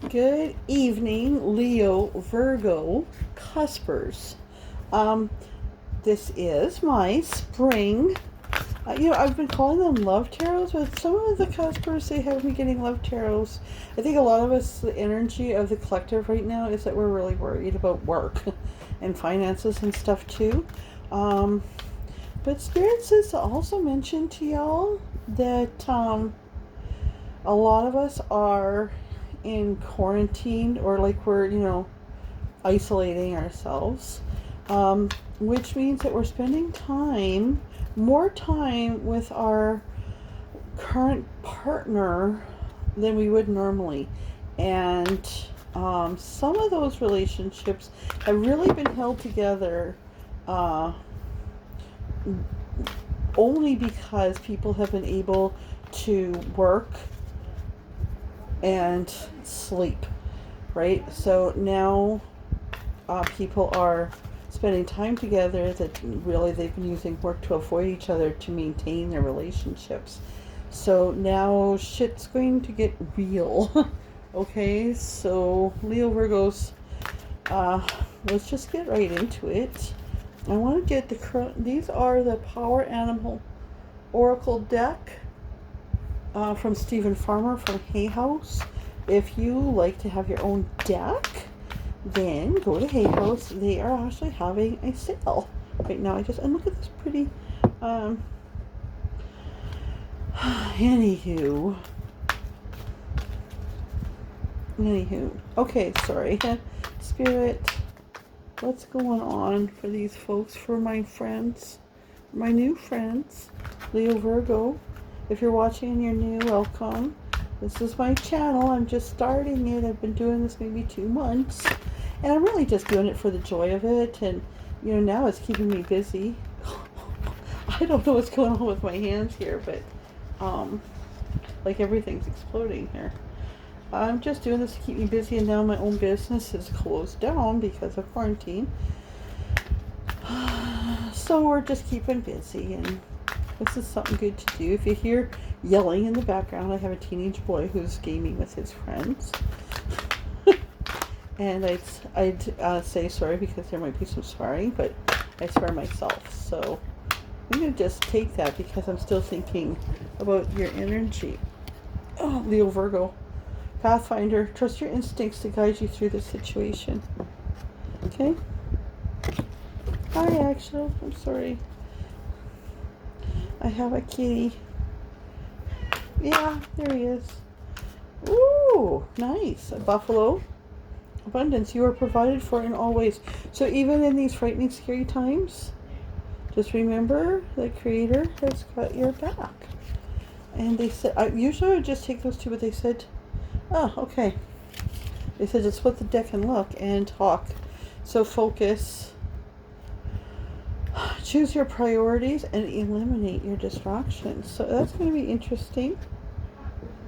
Good evening, Leo Virgo Cuspers. Um, this is my spring. I've been calling them love tarots, but some of the Cuspers, they have me getting love tarots. I think a lot of us, the energy of the collective right now is that we're really worried about work and finances and stuff too. Um, but Spirit says to also mention to y'all that a lot of us are in quarantine, or like we're, isolating ourselves, which means that we're spending more time with our current partner than we would normally. And some of those relationships have really been held together only because people have been able to work and sleep, right? So now people are spending time together that really they've been using work to avoid each other to maintain their relationships. So now shit's going to get real. Okay, so Leo Virgos, let's just get right into it. I want to get these are the Power Animal Oracle deck from Stephen Farmer from Hay House. If you like to have your own deck, then go to Hay House. They are actually having a sale right now. And look at this pretty. Anywho. Okay, sorry. Spirit, what's going on for these folks, for my friends, my new friends, Leo Virgo? If you're watching and you're new, welcome. This is my channel. I'm just starting it. I've been doing this maybe 2 months. And I'm really just doing it for the joy of it. And, now it's keeping me busy. I don't know what's going on with my hands here, but, like everything's exploding here. I'm just doing this to keep me busy, and now my own business is closed down because of quarantine. So we're just keeping busy, and this is something good to do. If you hear yelling in the background, I have a teenage boy who's gaming with his friends. And I'd say sorry because there might be some swearing, but I swear myself. So I'm going to just take that because I'm still thinking about your energy. Oh, Leo Virgo. Pathfinder, trust your instincts to guide you through this situation. Okay? Hi, Axel. I'm sorry. I have a kitty. Yeah, there he is. Ooh, nice. A buffalo. Abundance. You are provided for in all ways. So even in these frightening, scary times, just remember the Creator has got your back. And they said, usually I would just take those two, but they said, oh, okay. They said just split the deck and look and talk. So focus. Choose your priorities and eliminate your distractions. So that's going to be interesting.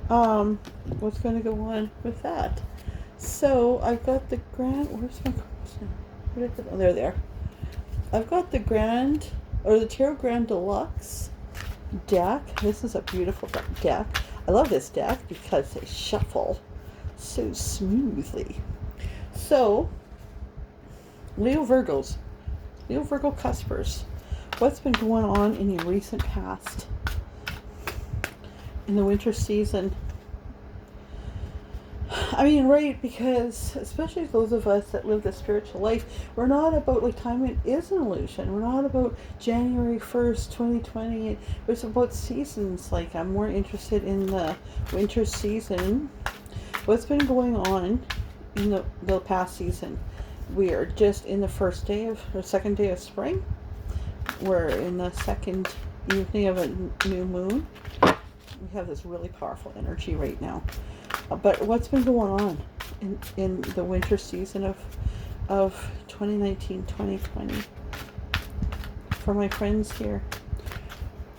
What's going to go on with that? So I've got the grand. Where's my cards now? Where did I put? Oh, there. I've got the Tarot Grand Deluxe deck. This is a beautiful deck. I love this deck because they shuffle so smoothly. So, Leo Virgo Cuspers, what's been going on in your recent past? In the winter season? I mean, right, because especially those of us that live the spiritual life, we're not about, like, time is an illusion. We're not about January 1st, 2020. It's about seasons. Like, I'm more interested in the winter season. What's been going on in the past season? We are just in the second day of spring. We're in the second evening of a new moon. We have this really powerful energy right now. But what's been going on in the winter season of 2019-2020 for my friends here,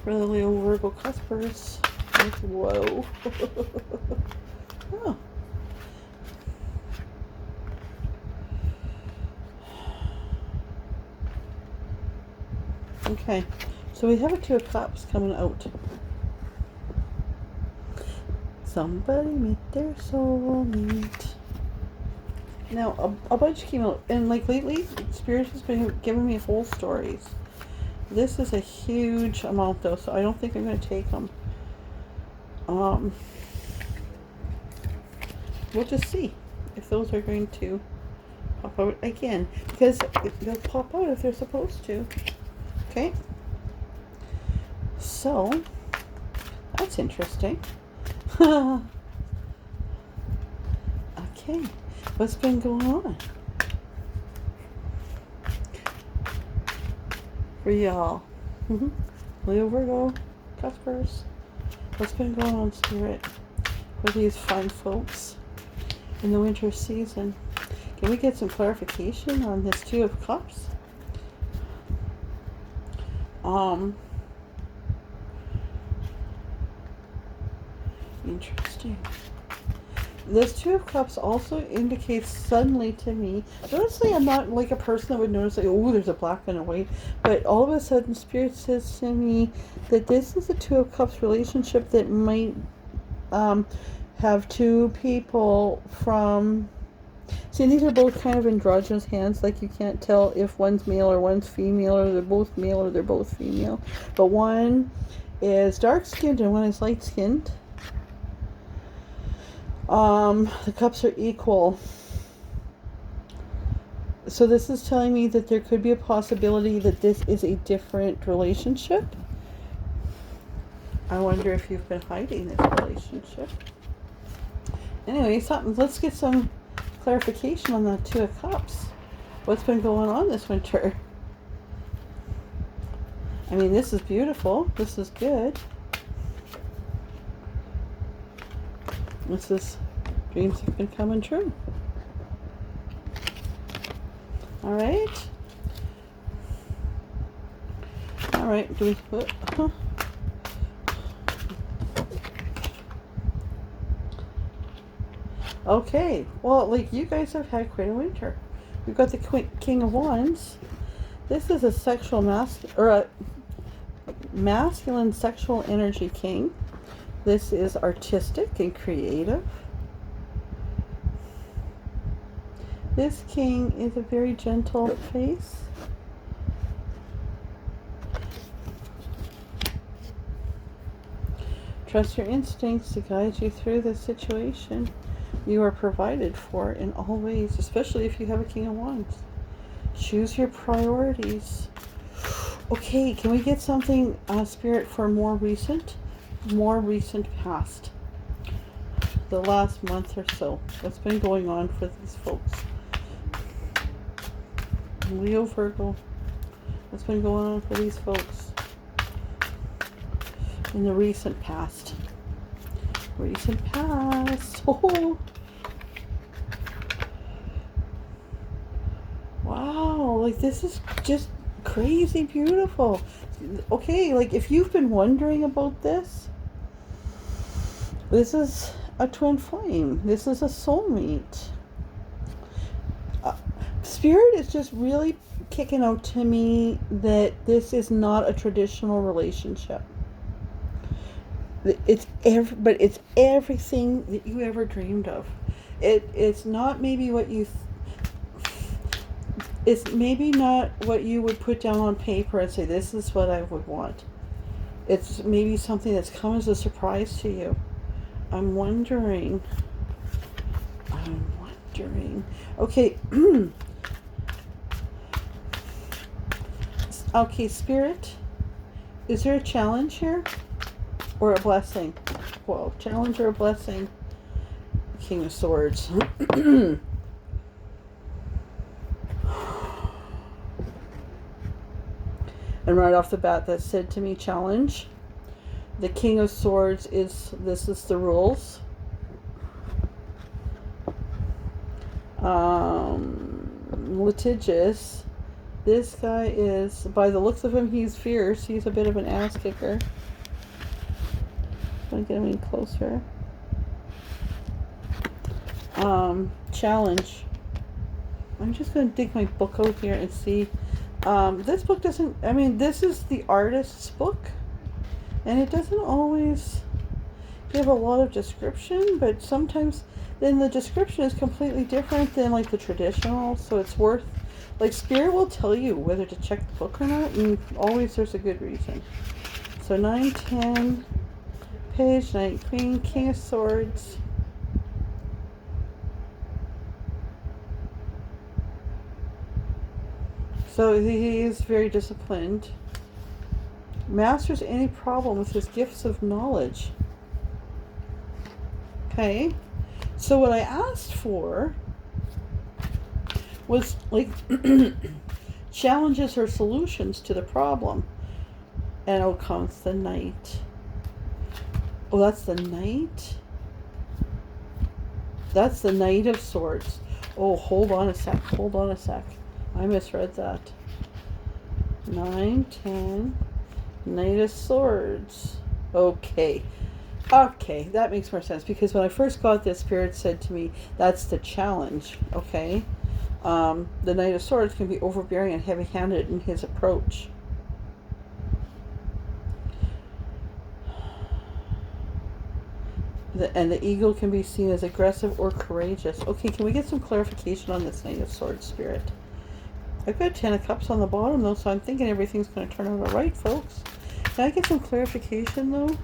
for the Leo Virgo Cuspers? Whoa. Oh. Okay, so we have a Two of Cups coming out. Somebody meet their soulmate. Now, a bunch came out, and like lately, Spirit has been giving me whole stories. This is a huge amount, though, so I don't think I'm going to take them. We'll just see if those are going to pop out again, because they'll pop out if they're supposed to. Okay. So, that's interesting. Okay. What's been going on for y'all? Leo, Virgo, Cuspers. What's been going on, Spirit, for these fun folks in the winter season? Can we get some clarification on this Two of Cups? Interesting. This Two of Cups also indicates suddenly to me, honestly, I'm not like a person that would notice, like, oh, there's a black and a white, but all of a sudden, Spirit says to me that this is a Two of Cups relationship that might have two people from, see, these are both kind of androgynous hands, like you can't tell if one's male or one's female, or they're both male or they're both female, but one is dark-skinned and one is light-skinned. The cups are equal. So this is telling me that there could be a possibility that this is a different relationship. I wonder if you've been hiding this relationship. Anyway, let's get some clarification on the Two of Cups. What's been going on this winter? I mean, this is beautiful. This is good. This is dreams have been coming true. All right. All right. Do we put? Okay. Well, like, you guys have had quite a winter. We've got the King of Wands. This is a sexual a masculine sexual energy king. This is artistic and creative. This king is a very gentle face. Trust your instincts to guide you through this situation. You are provided for in all ways, especially if you have a King of Wands. Choose your priorities. Okay, can we get something, Spirit, for more recent past? The last month or so. What's been going on for these folks? Leo, Virgo. What's been going on for these folks in the recent past? Recent past. Oh. Wow, like, this is just crazy beautiful. Okay, like, if you've been wondering about this, this is a twin flame. This is a soulmate. Spirit is just really kicking out to me that this is not a traditional relationship. It's everything that you ever dreamed of. It's not maybe what you. It's maybe not what you would put down on paper and say, this is what I would want. It's maybe something that's come as a surprise to you. I'm wondering. Okay. Okay, Spirit. Is there a challenge here? Or a blessing? Well, challenge or a blessing? King of Swords. And right off the bat, that said to me, challenge. The King of Swords this is the rules. Litigious. This guy is, by the looks of him, he's fierce. He's a bit of an ass kicker. I'm gonna get him closer. Challenge. I'm just gonna dig my book out here and see. This book doesn't, I mean, this is the artist's book, and it doesn't always give a lot of description, but sometimes then the description is completely different than like the traditional. So it's worth, like, Spirit will tell you whether to check the book or not, and always there's a good reason. So 9, 10, Page, Knight, Queen, King of Swords. So he is very disciplined. Masters any problem with his gifts of knowledge. Okay. So what I asked for was like challenges or solutions to the problem. And out comes the Knight. Oh, that's the Knight? That's the Knight of Swords. Oh, hold on a sec. Hold on a sec. I misread that. 9, 10, Knight of Swords. Okay. Okay, that makes more sense, because when I first got this, Spirit said to me, that's the challenge, okay? The Knight of Swords can be overbearing and heavy-handed in his approach. And the eagle can be seen as aggressive or courageous. Okay, can we get some clarification on this Knight of Swords, Spirit? I've got 10 of Cups on the bottom, though, so I'm thinking everything's going to turn out all right, folks. Can I get some clarification, though,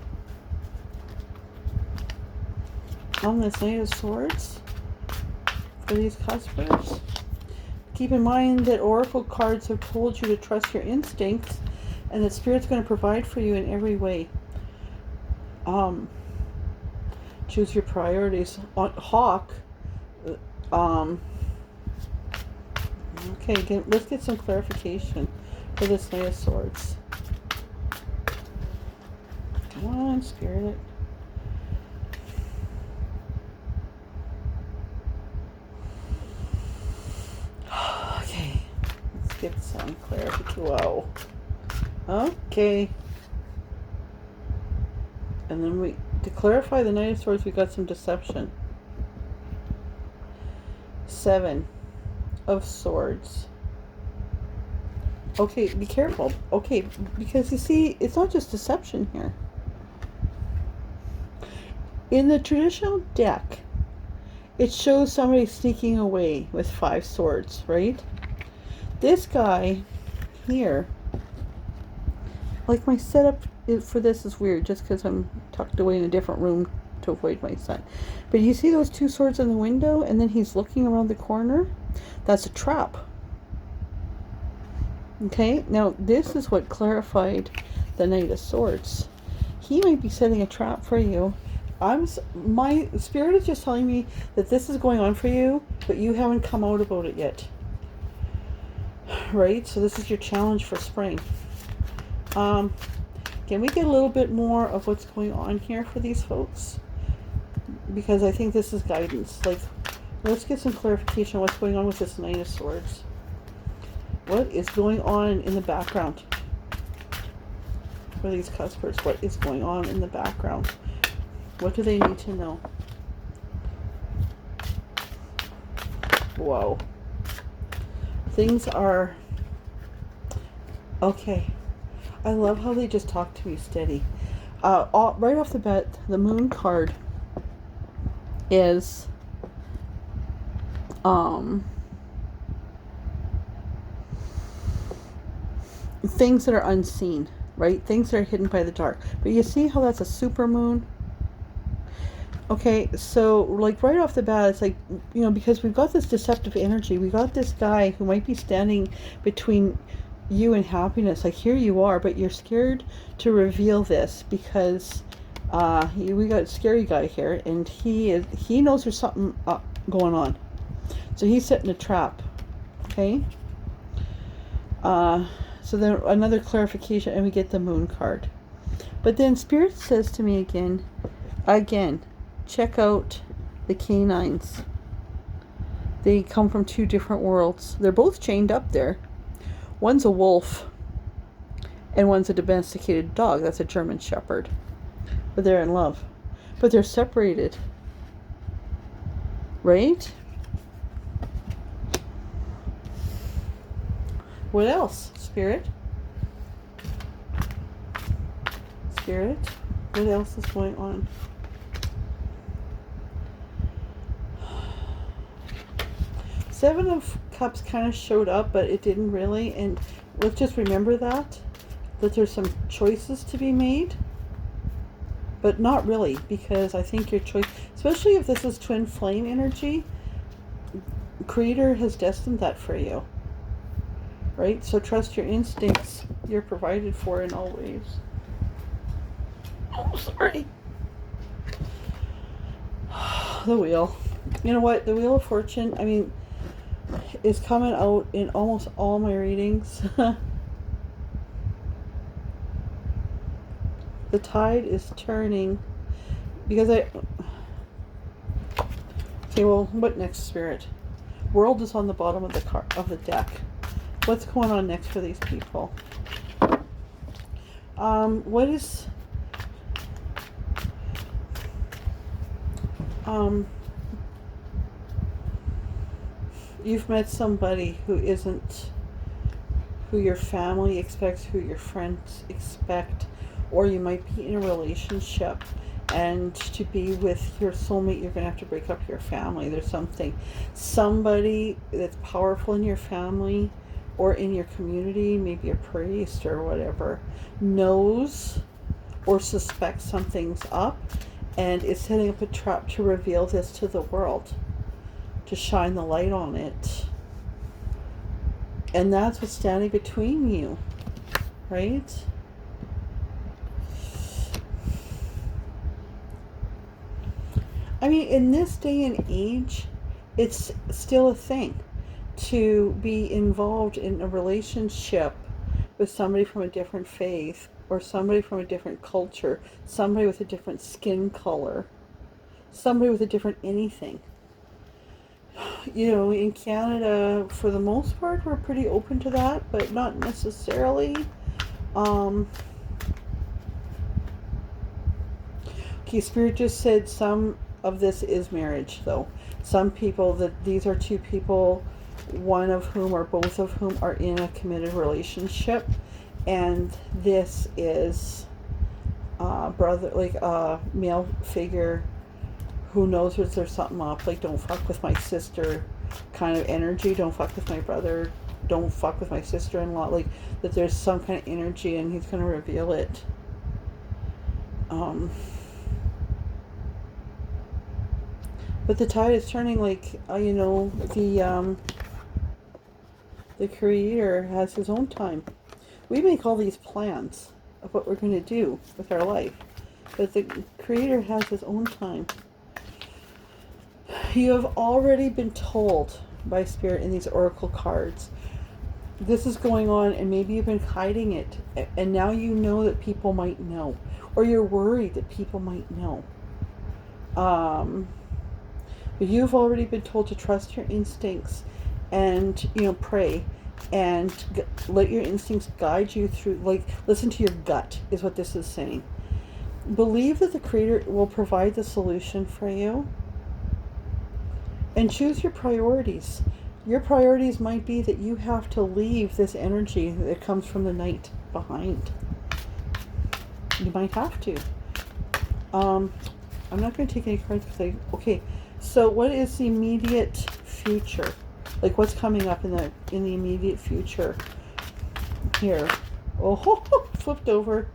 on this Knight of Swords for these cuspers? Keep in mind that Oracle cards have told you to trust your instincts, and that Spirit's going to provide for you in every way. Choose your priorities. Hawk. Okay, let's get some clarification for this Knight of Swords. Come on, Spirit. Okay, let's get some clarification. Whoa. Okay. And then to clarify the Knight of Swords, we got some deception. 7 of Swords. Okay, be careful. Okay, because you see, it's not just deception here. In the traditional deck, it shows somebody sneaking away with 5 swords, right? This guy here, like, my setup for this is weird just because I'm tucked away in a different room to avoid my son. But you see those 2 swords in the window, and then he's looking around the corner? That's a trap. Okay, now this is what clarified the Knight of Swords. He might be setting a trap for you. My Spirit is just telling me that this is going on for you, but you haven't come out about it yet. Right? So this is your challenge for spring. Can we get a little bit more of what's going on here for these folks? Because I think this is guidance. Like, let's get some clarification on what's going on with this Knight of Swords. What is going on in the background for these cuspers? What is going on in the background? What do they need to know? Whoa. Things are... Okay. I love how they just talk to me steady. Right off the bat, the Moon card is... things that are unseen, right? Things that are hidden by the dark. But you see how that's a super moon? Okay, so like right off the bat, it's like, you know, because we've got this deceptive energy. We got this guy who might be standing between you and happiness. Like, here you are, but you're scared to reveal this because we got a scary guy here, and he knows there's something going on. So he's setting a trap. Okay. So then another clarification, and we get the Moon card. But then Spirit says to me again, check out the canines. They come from 2 different worlds. They're both chained up there. One's a wolf, and one's a domesticated dog. That's a German Shepherd. But they're in love. But they're separated. Right? What else? Spirit? Spirit? What else is going on? Seven of Cups kind of showed up, but it didn't really. And let's just remember that there's some choices to be made, but not really, because I think your choice, especially if this is twin flame energy, Creator has destined that for you, right? So trust your instincts. You're provided for in all ways. Oh, sorry. The wheel. You know what? The Wheel of Fortune, I mean, is coming out in almost all my readings. The tide is turning because okay, well, what next, Spirit? World is on the bottom of the deck. What's going on next for these people? What is you've met somebody who isn't who your family expects, who your friends expect, or you might be in a relationship, and to be with your soulmate, you're going to have to break up your family. There's somebody that's powerful in your family or in your community, maybe a priest or whatever, knows or suspects something's up and is setting up a trap to reveal this to the world, to shine the light on it. And that's what's standing between you, right? I mean, in this day and age, it's still a thing to be involved in a relationship with somebody from a different faith or somebody from a different culture, somebody with a different skin color, somebody with a different anything. You know, in Canada, for the most part, we're pretty open to that, but not necessarily. Okay, Spirit just said some of this is marriage, though. Some people, that these are two people, one of whom or both of whom are in a committed relationship, and this is brother, like a male figure who knows that there's something up, like don't fuck with my sister kind of energy, don't fuck with my brother, don't fuck with my sister-in-law, like that there's some kind of energy and he's going to reveal it. But the tide is turning, like, you know, the Creator has his own time. We make all these plans of what we're going to do with our life, but the Creator has his own time. You have already been told by Spirit in these oracle cards, this is going on, and maybe you've been hiding it, and now you know that people might know, or you're worried that people might know. But you've already been told to trust your instincts and, you know, pray and let your instincts guide you through, like, listen to your gut is what this is saying. Believe that the Creator will provide the solution for you. And choose your priorities. Your priorities might be that you have to leave this energy that comes from the night behind. You might have to. I'm not going to take any cards because okay. So what is the immediate future? Like what's coming up in the immediate future? Here. Oh, flipped over.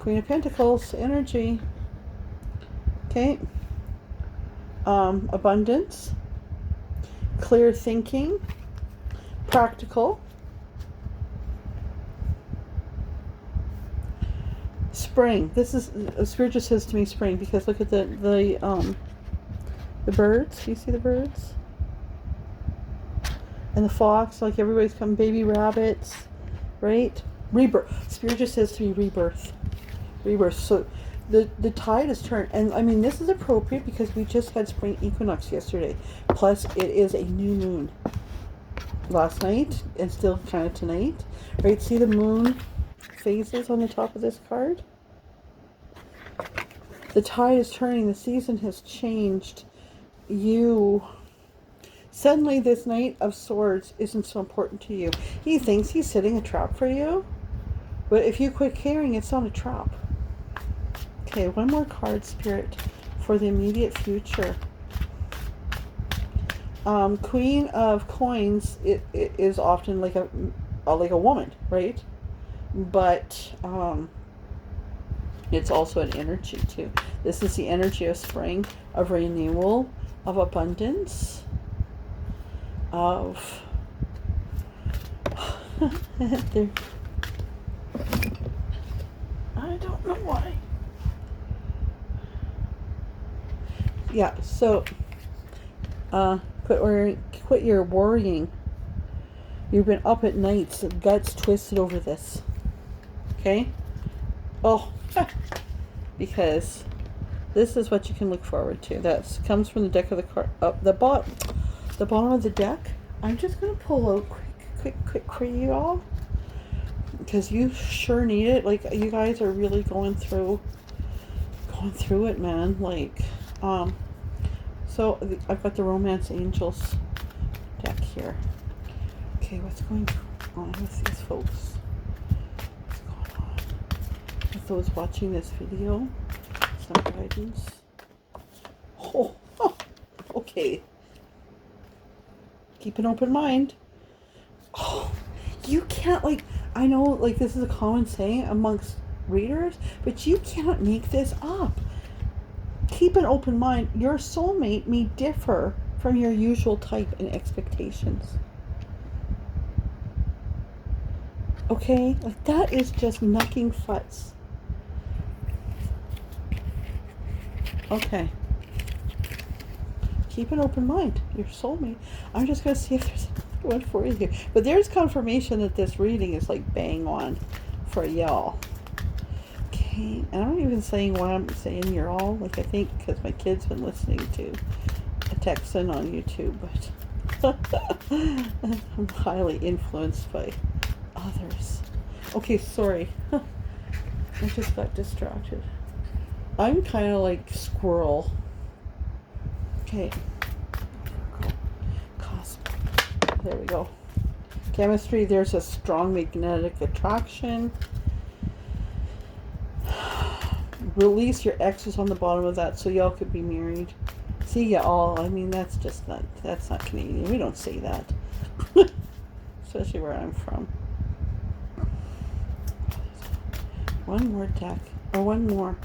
Queen of Pentacles energy. Okay. Abundance. Clear thinking, practical, spring. This is Spirit just says to me spring because look at the birds. You see the birds and the fox. Like everybody's come, baby rabbits, right? Rebirth. Spirit just says to me rebirth. So the tide is turned, and I mean this is appropriate because we just had spring equinox yesterday, plus it is a new moon last night and still kind of tonight, right? See the moon phases on the top of this card? The tide is turning, the season has changed. Suddenly this Knight of Swords isn't so important to you. He thinks he's setting a trap for you, but if you quit caring, it's not a trap. Okay, one more card, Spirit, for the immediate future. Queen of Coins, it is often like a woman, right? But it's also an energy too. This is the energy of spring, of renewal, of abundance, of there. I don't know why. Yeah, so quit your worrying. You've been up at nights, guts twisted over this. Okay? Oh, because this is what you can look forward to. That comes from the deck of the card. The bottom of the deck. I'm just gonna pull out quick for you all, because you sure need it. Like, you guys are really going through it, man. Like, so I've got the Romance Angels deck here. Okay, what's going on with these folks? What's going on with those watching this video? Some guidance. Oh, okay. Keep an open mind. Oh, you can't, like, I know, like, this is a common saying amongst readers, but you can't make this up. Keep an open mind. Your soulmate may differ from your usual type and expectations. Okay? Like, that is just knucking futz. Okay. Keep an open mind. Your soulmate. I'm just going to see if there's another one for you here. But there's confirmation that this reading is, like, bang on for y'all. Okay, and I'm not even saying why I'm saying you're all, like, I think because my kid's been listening to a Texan on YouTube, but I'm highly influenced by others. Okay, sorry. I just got distracted. I'm kind of like squirrel. Okay. Virgo Cusp. There we go. Chemistry, there's a strong magnetic attraction. Release your exes on the bottom of that so y'all could be married. See ya all. I mean, that's not Canadian. We don't say that. Especially where I'm from. One more deck. Or one more.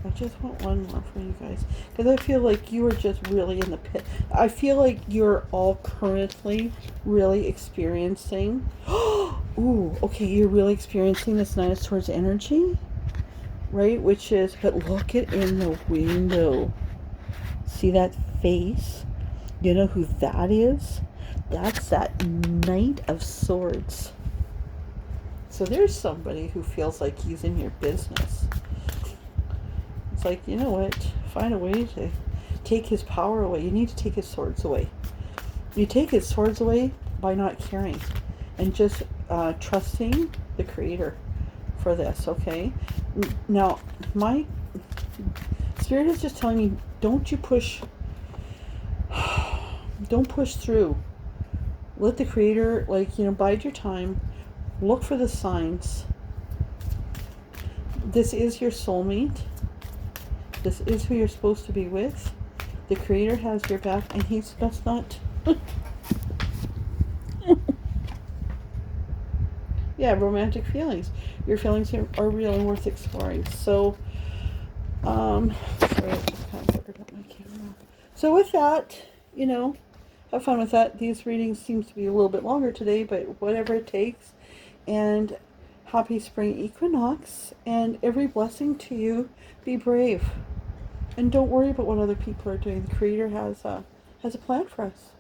I just want one more for you guys. Because I feel like you are just really in the pit. I feel like you're all currently really experiencing. Ooh, okay, you're really experiencing this Nine of Swords energy. Right, which is, but look it in the window. See that face? You know who that is? That's that Knight of Swords. So there's somebody who feels like he's in your business. It's like, you know what? Find a way to take his power away. You need to take his swords away. You take his swords away by not caring and just trusting the Creator for this, okay? Now, my spirit is just telling me, don't push through. Let the Creator, like, you know, bide your time. Look for the signs. This is your soulmate. This is who you're supposed to be with. The Creator has your back, and he's just not. Yeah, romantic feelings. Your feelings are real and worth exploring. So, sorry, I just kind of blurred out my camera. So with that, you know, have fun with that. These readings seems to be a little bit longer today, but whatever it takes. And happy spring equinox, and every blessing to you. Be brave, and don't worry about what other people are doing. The Creator has a plan for us.